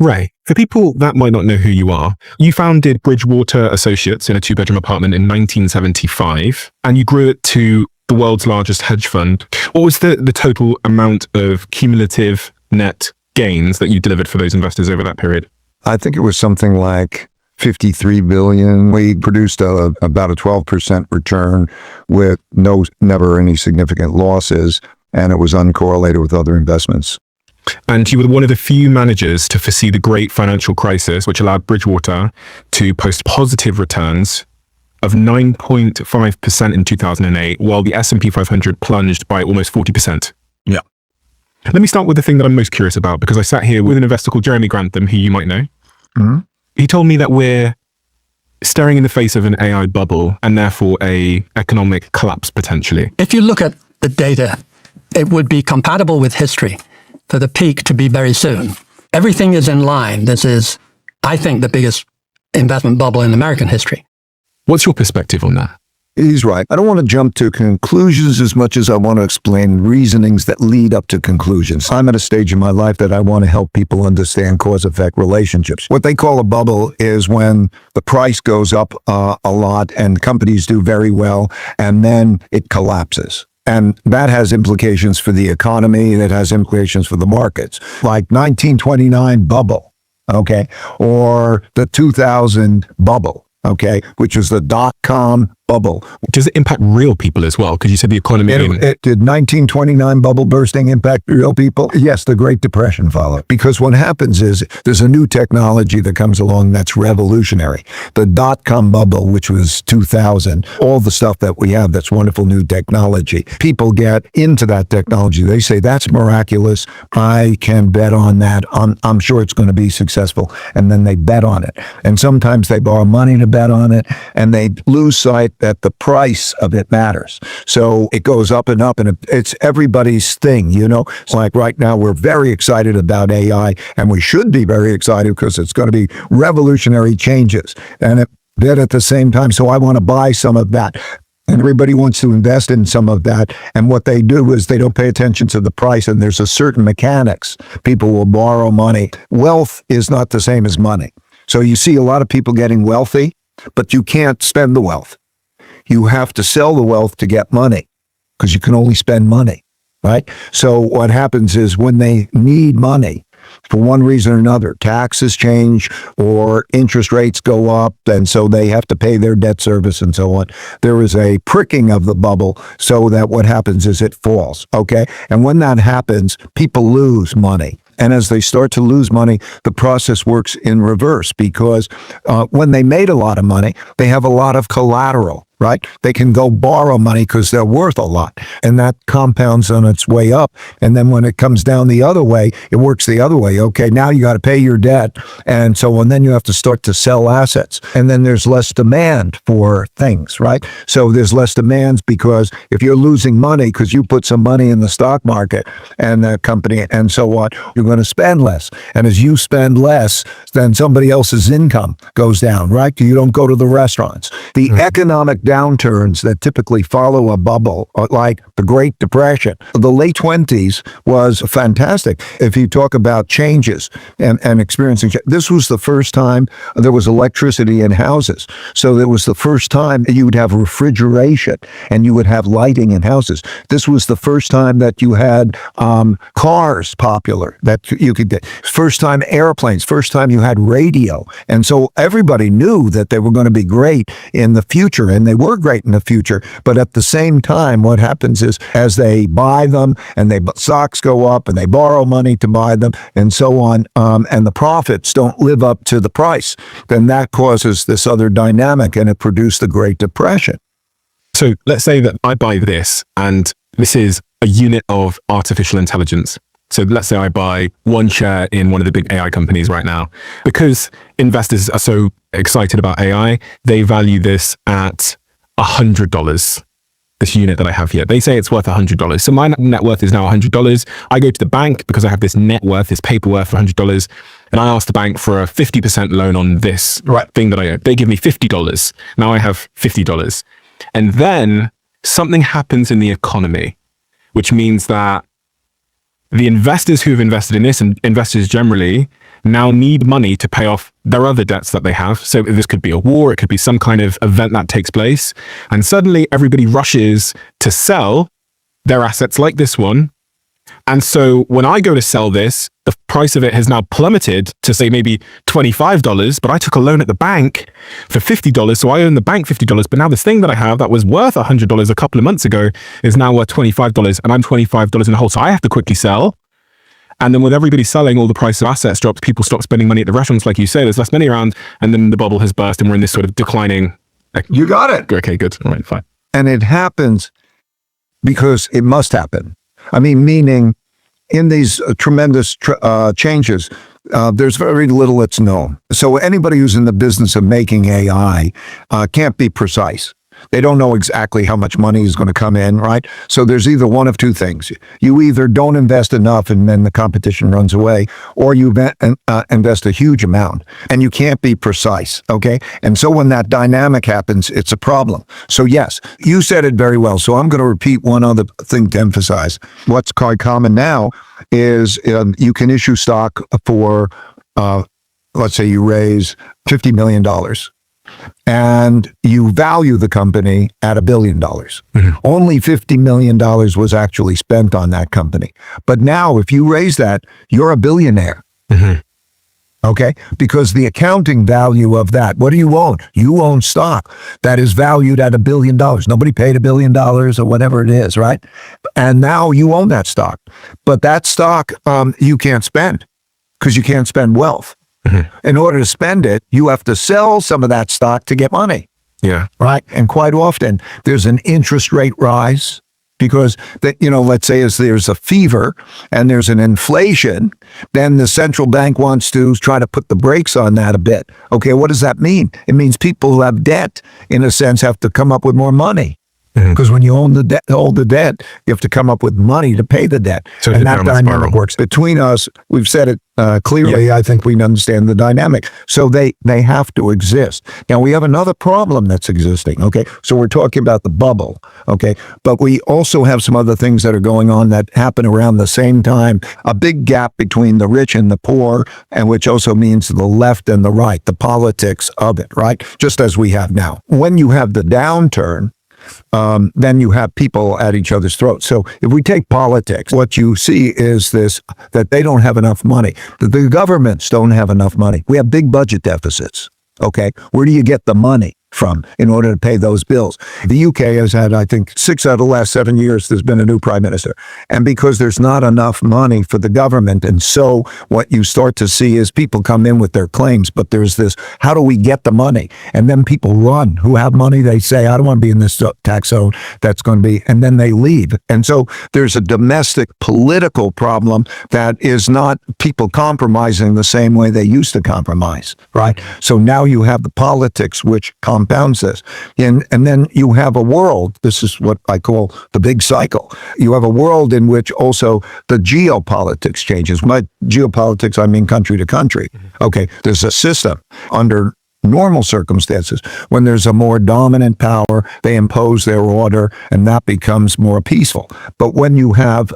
Ray, for people that might not know who you are, you founded Bridgewater Associates in a 2-bedroom apartment in 1975, and you grew it to the world's largest hedge fund. What was the total amount of cumulative net gains that you delivered for those investors over that period? I think it was something like 53 billion. We produced about a 12% return with never any significant losses, and it was uncorrelated with other investments. And you were one of the few managers to foresee the great financial crisis, which allowed Bridgewater to post positive returns of 9.5% in 2008, while the S&P 500 plunged by almost 40%. Yeah. Let me start with the thing that I'm most curious about, because I sat here with an investor called Jeremy Grantham, who you might know. Mm-hmm. He told me that we're staring in the face of an AI bubble and therefore a economic collapse potentially. If you look at the data, it would be compatible with history for the peak to be very soon. Everything is in line. This is, I think, the biggest investment bubble in American history. What's your perspective on that? He's right. I don't want to jump to conclusions as much as I want to explain reasonings that lead up to conclusions. I'm at a stage in my life that I want to help people understand cause-effect relationships. What they call a bubble is when the price goes up a lot and companies do very well, and then it collapses. And that has implications for the economy, that has implications for the markets, like 1929 bubble, okay, or the 2000 bubble, okay, which was the dot-com bubble. Does it impact real people as well? Because you said the economy... It did 1929 bubble bursting impact real people? Yes, the Great Depression followed. Because what happens is there's a new technology that comes along that's revolutionary. The dot-com bubble, which was 2000, all the stuff that we have, that's wonderful new technology. People get into that technology. They say, that's miraculous. I can bet on that. I'm sure it's going to be successful. And then they bet on it. And sometimes they borrow money to bet on it, and they lose sight that the price of it matters. So it goes up, and it's everybody's thing, you know? It's like right now we're very excited about AI, and we should be very excited because it's going to be revolutionary changes. And then at the same time, so I want to buy some of that. And everybody wants to invest in some of that. And what they do is they don't pay attention to the price, and there's a certain mechanics. People will borrow money. Wealth is not the same as money. So you see a lot of people getting wealthy, but you can't spend the wealth. You have to sell the wealth to get money because you can only spend money, right? So what happens is when they need money for one reason or another, taxes change or interest rates go up, and so they have to pay their debt service and so on. There is a pricking of the bubble so that what happens is it falls, okay? And when that happens, people lose money. And as they start to lose money, the process works in reverse because when they made a lot of money, they have a lot of collateral, right? They can go borrow money because they're worth a lot, and that compounds on its way up. And then when it comes down the other way, it works the other way. Okay, now you got to pay your debt. And so and then you have to start to sell assets. And then there's less demand for things, right? So there's less demands because if you're losing money because you put some money in the stock market and the company and so on, you're going to spend less. And as you spend less, then somebody else's income goes down, right? You don't go to the restaurants. The economic downturns that typically follow a bubble, like the Great Depression. The late 20s was fantastic. If you talk about changes and experiencing, this was the first time there was electricity in houses. So it was the first time you would have refrigeration and you would have lighting in houses. This was the first time that you had cars popular, that you could get. First time airplanes, first time you had radio. And so everybody knew that they were going to be great in the future, and they were great in the future. But at the same time, what happens is as they buy them and stocks go up and they borrow money to buy them and so on, and the profits don't live up to the price, then that causes this other dynamic, and it produced the Great Depression. So let's say that I buy this, and this is a unit of artificial intelligence. So let's say I buy one share in one of the big AI companies right now. Because investors are so excited about AI, they value this at $100, this unit that I have here. They say it's worth $100. So my net worth is now $100. I go to the bank because I have this net worth, this paper worth $100, and I ask the bank for a 50% loan on this thing that I own. They give me $50. Now I have $50. And then something happens in the economy, which means that the investors who have invested in this, and investors generally, now need money to pay off their other debts that they have. So this could be a war, it could be some kind of event that takes place. And suddenly everybody rushes to sell their assets like this one. And so when I go to sell this, the price of it has now plummeted to say maybe $25, but I took a loan at the bank for $50. So I owe the bank $50. But now this thing that I have that was worth $100 a couple of months ago is now worth $25, and I'm $25 in the hole. So I have to quickly sell. And then with everybody selling, all the price of assets drops, people stop spending money at the restaurants, like you say, there's less money around, and then the bubble has burst and we're in this sort of declining. You got it. Okay, good. All right, fine. And it happens because it must happen. I mean, meaning in these tremendous changes, there's very little that's known. So anybody who's in the business of making AI can't be precise. They don't know exactly how much money is going to come in, right? So there's either one of two things. You either don't invest enough and then the competition runs away, or you invest a huge amount and you can't be precise, okay? And so when that dynamic happens, it's a problem. So yes, you said it very well. So I'm going to repeat one other thing to emphasize. What's quite common now is you can issue stock for, let's say you raise $50 million. And you value the company at $1 billion. Mm-hmm. Only $50 million was actually spent on that company. But now if you raise that, you're a billionaire. Mm-hmm. Okay? Because the accounting value of that, what do you own? You own stock that is valued at $1 billion. Nobody paid $1 billion or whatever it is, right? And now you own that stock. But that stock you can't spend because you can't spend wealth. Mm-hmm. In order to spend it, you have to sell some of that stock to get money. Yeah. Right. And quite often there's an interest rate rise because let's say there's a fever and there's an inflation, then the central bank wants to try to put the brakes on that a bit. Okay. What does that mean? It means people who have debt, in a sense, have to come up with more money. Because when you hold the debt, you have to come up with money to pay the debt. So and that dynamic works. Between us, we've said it clearly. Yeah. I think we understand the dynamic. So they have to exist. Now, we have another problem that's existing, okay? So we're talking about the bubble, okay? But we also have some other things that are going on that happen around the same time. A big gap between the rich and the poor, and which also means the left and the right, the politics of it, right? Just as we have now. When you have the downturn, then you have people at each other's throats. So if we take politics, what you see is that they don't have enough money. The governments don't have enough money. We have big budget deficits. Okay. Where do you get the money from in order to pay those bills? The UK has had, I think, 6 out of the last 7 years, there's been a new prime minister. And because there's not enough money for the government, and so what you start to see is people come in with their claims, but there's this, how do we get the money? And then people run who have money. They say, I don't want to be in this tax zone. That's going to be, and then they leave. And so there's a domestic political problem that is not people compromising the same way they used to compromise, right? So now you have the politics, which compounds this. And then you have a world, this is what I call the big cycle. You have a world in which also the geopolitics changes. By geopolitics, I mean country to country. Okay, there's a system under normal circumstances. When there's a more dominant power, they impose their order and that becomes more peaceful. But when you have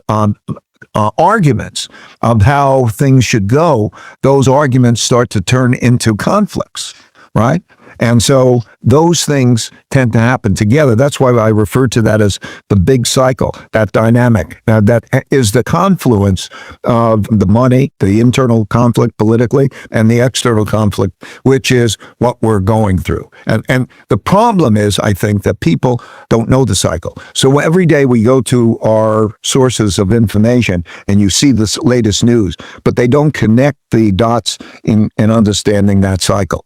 arguments of how things should go, those arguments start to turn into conflicts, right? And so those things tend to happen together. That's why I refer to that as the big cycle, that dynamic. That is the confluence of the money, the internal conflict politically, and the external conflict, which is what we're going through. And the problem is, I think, that people don't know the cycle. So every day we go to our sources of information and you see this latest news, but they don't connect the dots in understanding that cycle.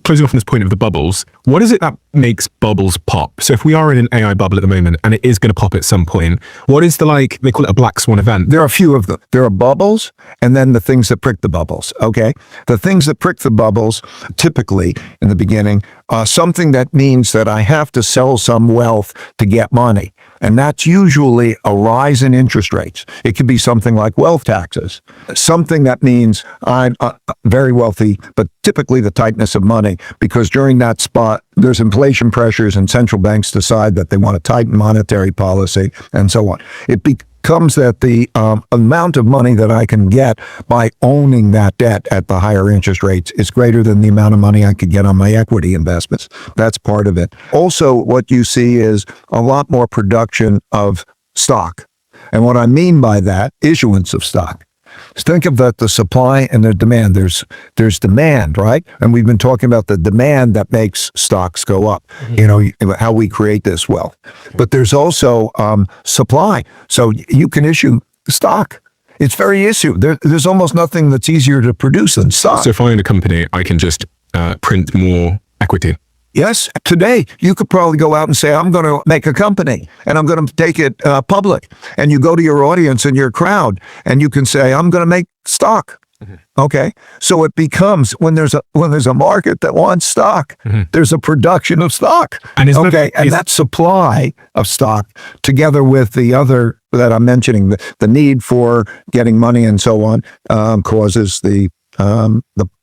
Closing off on this point of the bubbles, what is it that makes bubbles pop? So if we are in an AI bubble at the moment and it is going to pop at some point, what is they call it a black swan event? There are a few of them. There are bubbles and then the things that prick the bubbles, okay? The things that prick the bubbles, typically in the beginning, something that means that I have to sell some wealth to get money. And that's usually a rise in interest rates. It could be something like wealth taxes, something that means I'm very wealthy, but typically the tightness of money, because during that spot, there's inflation pressures and central banks decide that they want to tighten monetary policy and so on. comes that the amount of money that I can get by owning that debt at the higher interest rates is greater than the amount of money I could get on my equity investments. That's part of it. Also, what you see is a lot more production of stock. And what I mean by that, issuance of stock. Think of the supply and the demand. There's demand, right? And we've been talking about the demand that makes stocks go up, how we create this wealth. But there's also supply. So you can issue stock. It's very easy. There's almost nothing that's easier to produce than stock. So if I own a company, I can just print more equity. Yes, today you could probably go out and say, I'm going to make a company and I'm going to take it public. And you go to your audience and your crowd and you can say, I'm going to make stock. Okay. So it becomes when there's a market that wants stock, there's a production of stock. And and that supply of stock together with the other that I'm mentioning, the need for getting money and so on, causes the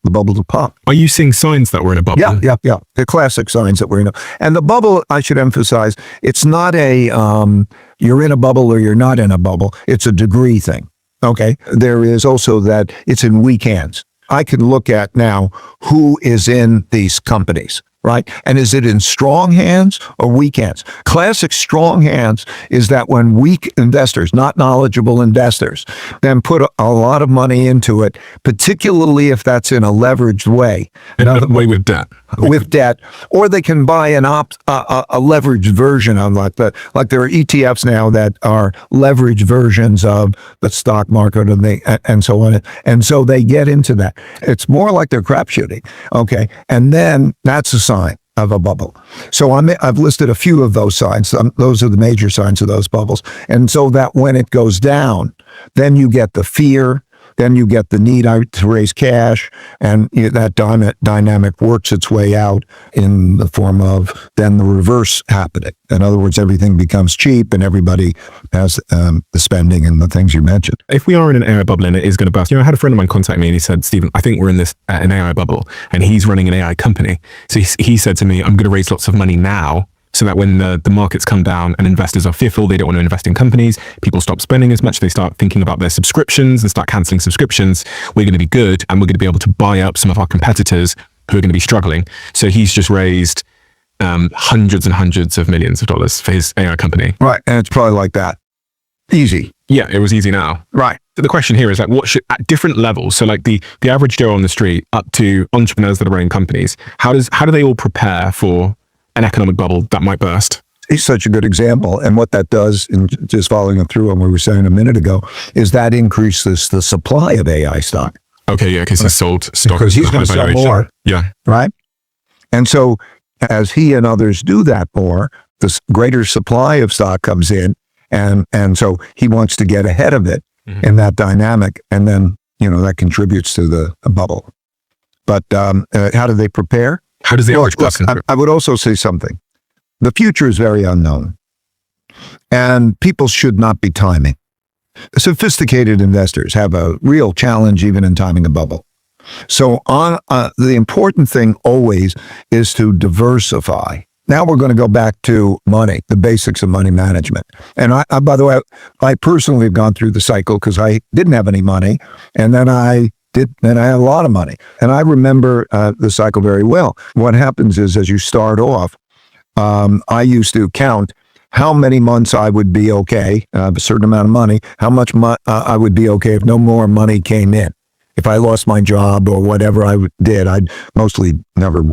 bubble to pop. Are you seeing signs that we're in a bubble? Yeah. The classic signs that we're in. And the bubble, I should emphasize, it's not a you're in a bubble or you're not in a bubble. It's a degree thing. Okay. There is also that it's in weak hands. I can look at now who is in these companies, right? And is it in strong hands or weak hands? Classic strong hands is that when weak investors, not knowledgeable investors, then put a lot of money into it, particularly if that's in a leveraged way. In a way with debt. With debt, or they can buy a leveraged version of like there are ETFs now that are leveraged versions of the stock market and so on, and so they get into that. It's more like they're crap shooting, okay, and then that's a sign of a bubble. So I've listed a few of those signs. Those are the major signs of those bubbles, and so that when it goes down, then you get the fear. Then you get the need to raise cash, and that dynamic works its way out in the form of then the reverse happening. In other words, everything becomes cheap and everybody has the spending and the things you mentioned. If we are in an AI bubble and it is going to burst, I had a friend of mine contact me and he said, Stephen, I think we're in an AI bubble, and he's running an AI company. So he said to me, I'm going to raise lots of money now, so that when the markets come down and investors are fearful, they don't want to invest in companies, people stop spending as much, they start thinking about their subscriptions and start canceling subscriptions, we're going to be good and we're going to be able to buy up some of our competitors who are going to be struggling. So he's just raised hundreds and hundreds of millions of dollars for his AI company. Right, and it's probably like that. Easy. Yeah, it was easy now. Right. So the question here is like, what should, at different levels, so like the average Joe on the street up to entrepreneurs that are running companies, how do they all prepare for an economic bubble that might burst? He's such a good example. And what that does, and just following up through on what we were saying a minute ago, is that increases the supply of AI stock. Okay, yeah, because he sold stock. Because he's going to sell more. Yeah. Right? And so as he and others do that more, this greater supply of stock comes in. And so he wants to get ahead of it in that dynamic. And then, that contributes to the bubble. But how do they prepare? How does the average person? I would also say something. The future is very unknown, and people should not be timing. Sophisticated investors have a real challenge even in timing a bubble. So the important thing always is to diversify. Now we're going to go back to money, the basics of money management. And I by the way, I personally have gone through the cycle because I didn't have any money, and then I had a lot of money. And I remember the cycle very well. What happens is as you start off, I used to count how many months I would be okay, a certain amount of money, how much I would be okay if no more money came in. If I lost my job or whatever I did, I'd mostly never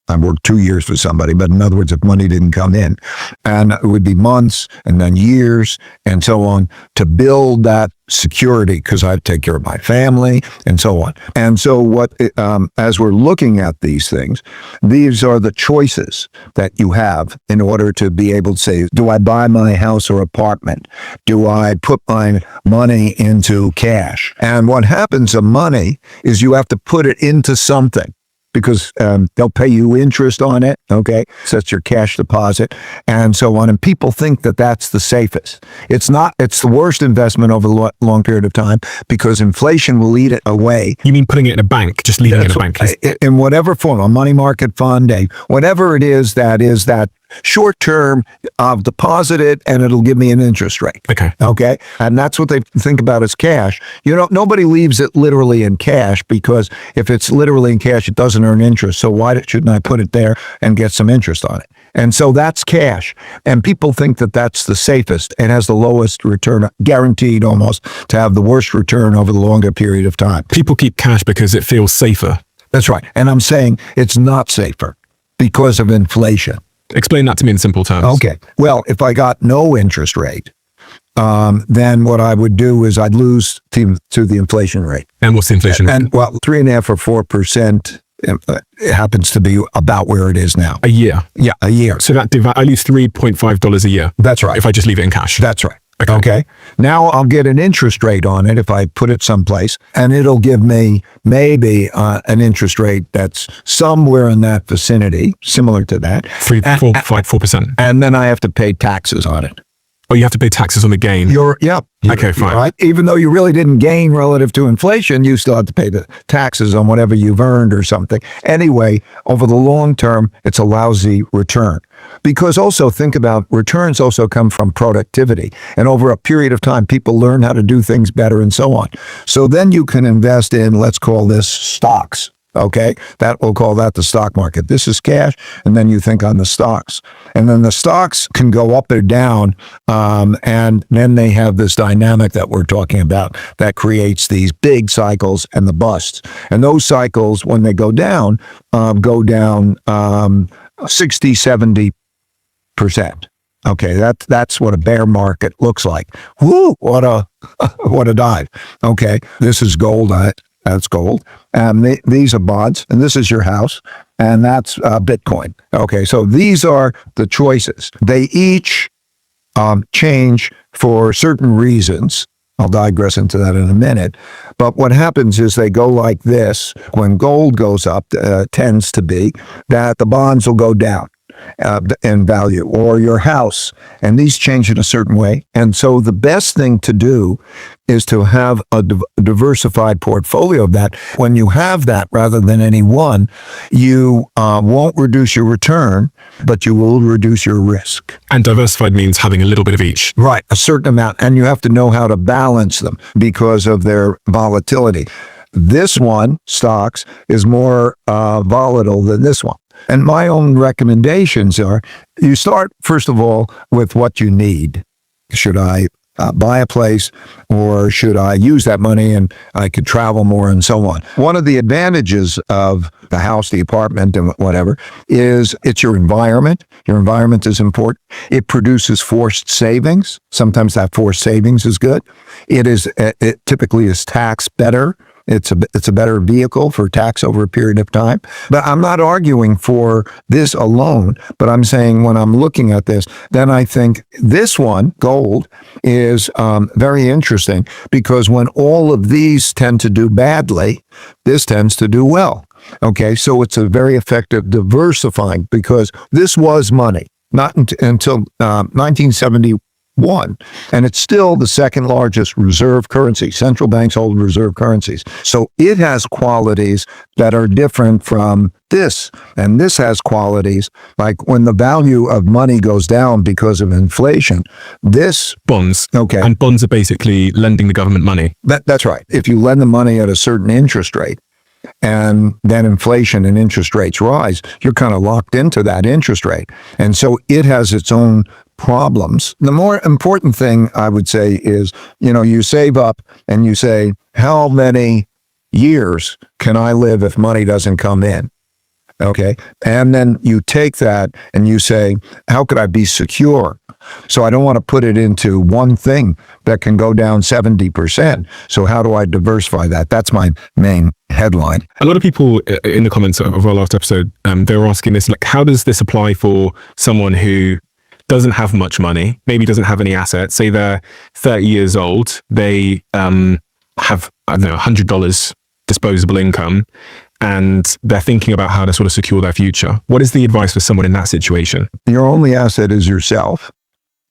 I worked 2 years for somebody, but in other words, if money didn't come in, and it would be months and then years and so on to build that security because I take care of my family and so on. And so as we're looking at these things, these are the choices that you have in order to be able to say, do I buy my house or apartment? Do I put my money into cash? And what happens to money is you have to put it into something, because they'll pay you interest on it, okay? So that's your cash deposit, and so on. And people think that that's the safest. It's not. It's the worst investment over a long period of time because inflation will eat it away. You mean putting it in a bank, just leaving it in a bank? In whatever form, a money market fund, whatever it is that short term, I'll deposit it and it'll give me an interest rate. Okay. Okay. And that's what they think about as cash. Nobody leaves it literally in cash, because if it's literally in cash, it doesn't earn interest. So why shouldn't I put it there and get some interest on it? And so that's cash. And people think that that's the safest. It has the lowest return, guaranteed almost to have the worst return over the longer period of time. People keep cash because it feels safer. That's right. And I'm saying it's not safer because of inflation. Explain that to me in simple terms. Okay. Well, if I got no interest rate, then what I would do is I'd lose to the inflation rate. And what's the inflation rate? And 3.5% or 4%. It happens to be about where it is now. A year. Yeah, a year. So that I lose $3.5 a year. That's right. If I just leave it in cash. That's right. Okay. Now I'll get an interest rate on it if I put it someplace, and it'll give me maybe an interest rate that's somewhere in that vicinity, similar to that. 4%. And then I have to pay taxes on it. Oh, you have to pay taxes on the gain. Okay, fine. Right? Even though you really didn't gain relative to inflation, you still have to pay the taxes on whatever you've earned or something. Anyway, over the long term, it's a lousy return. Because also think about returns also come from productivity. And over a period of time, people learn how to do things better and so on. So then you can invest in, let's call this stocks. Okay, we'll call that the stock market. This is cash, and then you think on the stocks. And then the stocks can go up or down, and then they have this dynamic that we're talking about that creates these big cycles and the busts. And those cycles, when they go down 60, 70%. Okay, that's what a bear market looks like. Whoo, what a dive. Okay, this is gold. That's gold. And these are bonds, and this is your house, and that's Bitcoin. Okay, so these are the choices. They each change for certain reasons. I'll digress into that in a minute. But what happens is they go like this. When gold goes up, tends to be that the bonds will go down in value, or your house, and these change in a certain way. And so the best thing to do is to have a diversified portfolio of that. When you have that rather than any one, you won't reduce your return, but you will reduce your risk. And diversified means having a little bit of each. Right, a certain amount. And you have to know how to balance them because of their volatility. This one, stocks, is more volatile than this one. And my own recommendations are, you start, first of all, with what you need. Should I buy a place, or should I use that money and I could travel more and so on? One of the advantages of the house, the apartment, and whatever, is it's your environment. Your environment is important. It produces forced savings. Sometimes that forced savings is good. It typically is taxed better. It's a better vehicle for tax over a period of time. But I'm not arguing for this alone, but I'm saying when I'm looking at this, then I think this one, gold, is very interesting, because when all of these tend to do badly, this tends to do well. Okay, so it's a very effective diversifying, because this was money, not until 1971. And it's still the second largest reserve currency. Central banks hold reserve currencies. So it has qualities that are different from this. And this has qualities like when the value of money goes down because of inflation, this... Bonds. Okay. And bonds are basically lending the government money. That's right. If you lend the money at a certain interest rate, and then inflation and interest rates rise, you're kind of locked into that interest rate. And so it has its own problems. The more important thing I would say is, you save up and you say, how many years can I live if money doesn't come in? Okay. And then you take that and you say, how could I be secure? So I don't want to put it into one thing that can go down 70%. So how do I diversify that? That's my main headline. A lot of people in the comments of our last episode, they were asking this, like, how does this apply for someone who doesn't have much money, maybe doesn't have any assets? Say they're 30 years old, they have, I don't know, $100 disposable income, and they're thinking about how to sort of secure their future. What is the advice for someone in that situation? Your only asset is yourself.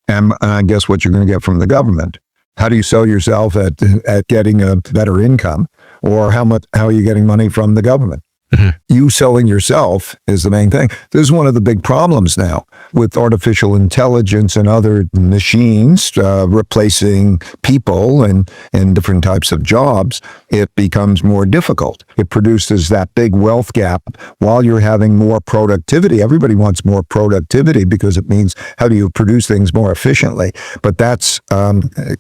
And I guess what you're going to get from the government. How do you sell yourself at getting a better income, or how are you getting money from the government? Mm-hmm. you selling yourself is the main thing. This is one of the big problems now with artificial intelligence and other machines replacing people and different types of jobs. It becomes more difficult. It produces that big wealth gap while you're having more productivity. Everybody wants more productivity because it means how do you produce things more efficiently. But that's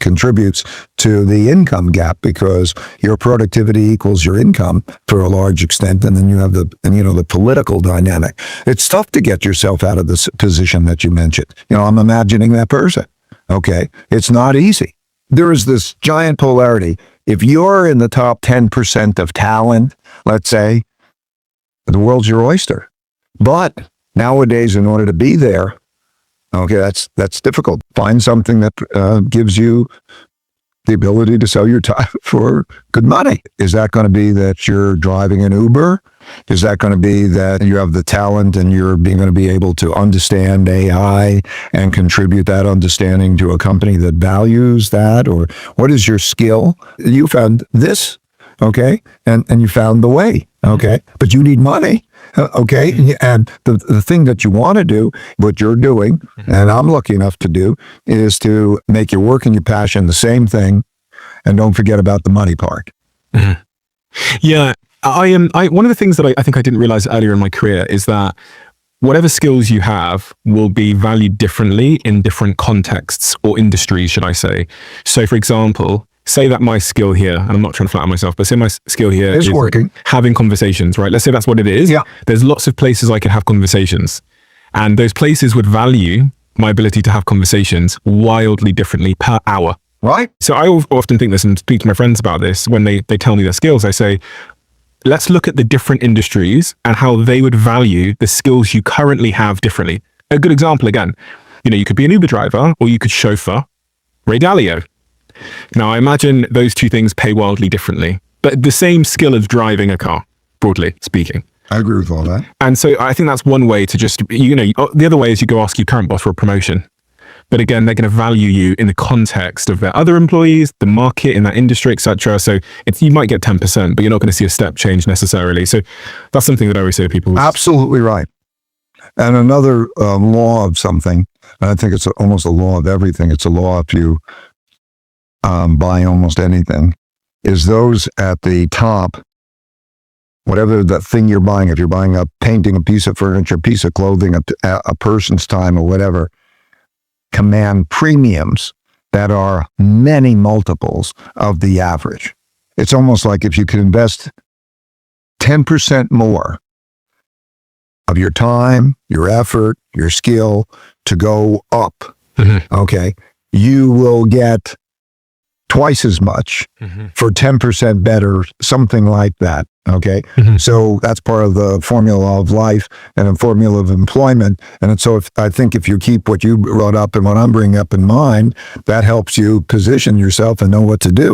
contributes to the income gap because your productivity equals your income for a large extent, and then you have the political dynamic. It's tough to get yourself out of this position that you mentioned. I'm imagining that person. Okay, it's not easy. There is this giant polarity. If you're in the top 10% of talent, let's say, the world's your oyster. But nowadays, in order to be there, okay, that's difficult. Find something that gives you the ability to sell your time for good money. Is that going to be that you're driving an Uber? Is that going to be that you have the talent and you're going to be able to understand AI and contribute that understanding to a company that values that? Or what is your skill? You found this, okay, and you found the way, okay, but you need money. Okay, and the thing that you want to do, what you're doing, and I'm lucky enough to do, is to make your work and your passion the same thing, and don't forget about the money part. Mm-hmm. Yeah, one of the things that I think I didn't realize earlier in my career is that whatever skills you have will be valued differently in different contexts or industries, should I say. So, for example, say that my skill here, and I'm not trying to flatter myself, but say my skill here is working. Having conversations, right? Let's say that's what it is. Yeah. There's lots of places I can have conversations, and those places would value my ability to have conversations wildly differently per hour. Right. So I often think this and speak to my friends about this when they tell me their skills. I say, let's look at the different industries and how they would value the skills you currently have differently. A good example, again, you could be an Uber driver or you could chauffeur Ray Dalio. Now, I imagine those two things pay wildly differently, but the same skill of driving a car, broadly speaking. I agree with all that. And so I think that's one way to just, the other way is you go ask your current boss for a promotion. But again, they're going to value you in the context of their other employees, the market in that industry, etc. So you might get 10%, but you're not going to see a step change necessarily. So that's something that I always say to people. Absolutely right. And another law of something, and I think it's almost a law of everything. It's a law if you buy almost anything, is those at the top, whatever the thing you're buying, if you're buying a painting, a piece of furniture, a piece of clothing, a person's time or whatever, command premiums that are many multiples of the average. It's almost like if you could invest 10% more of your time, your effort, your skill to go up, okay, you will get twice as much for 10% better, something like that. Okay. So that's part of the formula of life and a formula of employment. And so I think if you keep what you brought up and what I'm bringing up in mind, that helps you position yourself and know what to do.